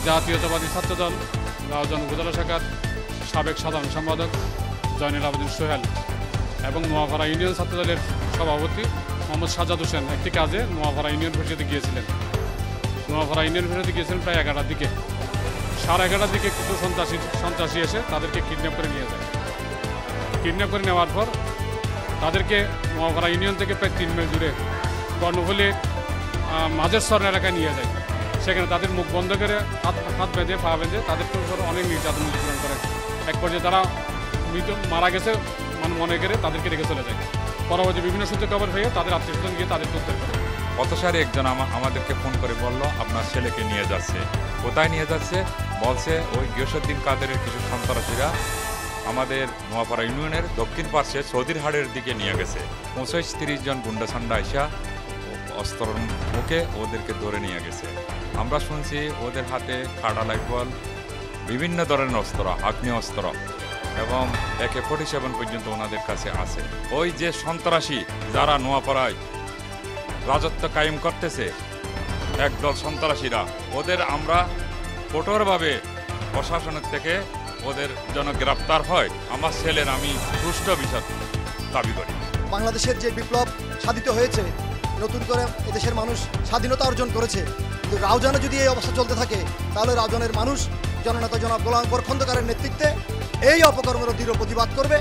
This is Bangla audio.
জাতীয়তাবাদী ছাত্রদল রাউজান উপজেলা শাখার সাবেক সাধারণ সম্পাদক জয়নুল আবেদিন সোহেল এবং নোয়াপাড়া ইউনিয়ন ছাত্রদলের সভাপতি মোহাম্মদ সাজ্জাদ হোসেন একটি কাজে নোয়াপাড়া ইউনিয়ন পরিষদে গিয়েছিলেন। নোয়াপাড়া ইউনিয়ন পরিষদে গিয়েছিলেন প্রায় 11টার দিকে। 11:30টার দিকে কিছু সন্ত্রাসী এসে তাদেরকে কিডন্যাপ করে নিয়ে যায়। কিডন্যাপ করে নেওয়ার পর তাদেরকে নোয়াপাড়া ইউনিয়ন থেকে প্রায় 3 মাইল দূরে কর্ণফুলী মাঝের সর এলাকায় নিয়ে যায়। সেখানে তাদের মুখ বন্ধ করে হাত বেঁধে পা বেঁধে তাদেরকে উপর অনেক নির্যাতন নিপীড়ন করে। এক পর্যায়ে তারা মারা গেছে মনে করে তাদেরকে রেখে চলে যায়। পরবর্তী বিভিন্ন সূত্রে খবর পেয়ে তাদের আত্মীয়স্বজন গিয়ে তাদেরকে উদ্ধার করে। পথচারী একজন আমাদেরকে ফোন করে বলল, আপনার ছেলেকে নিয়ে যাচ্ছে। কোথায় নিয়ে যাচ্ছে বলছে, ওই গিয়াসউদ্দিন কাদেরের কিছু সন্ত্রাসীরা আমাদের নোয়াপাড়া ইউনিয়নের দক্ষিণ পাশে চৌধুরীহাটের দিকে নিয়ে গেছে। 25-30 জন গুন্ডা সান্ডা আইসা অস্ত্র মুখে ওদেরকে ধরে নিয়ে গেছে। আমরা শুনছি ওদের হাতে কাটা লাইফল, বিভিন্ন ধরনের অস্ত্র, আগ্নেয় অস্ত্র এবং AK-47 পর্যন্ত ওনাদের কাছে আছে। ওই যে সন্ত্রাসী যারা নোয়াপাড়ায় রাজত্ব কায়েম করতেছে, একদল সন্ত্রাসীরা, ওদের আমরা কঠোরভাবে প্রশাসনের থেকে ওদের যেন গ্রেপ্তার হয়, আমার ছেলের আমি সুষ্ঠু বিচার দাবি করি। বাংলাদেশের যে বিপ্লব সাধিত হয়েছে, নতুন করে এদেশের মানুষ স্বাধীনতা অর্জন করেছে, কিন্তু রাউজানে যদি এই অবস্থা চলতে থাকে তাহলে রাউজানের মানুষ জননেতা জনাব গোলাম আকবর খন্দকারের নেতৃত্বে এই অপকর্মের দৃঢ় প্রতিবাদ করবে।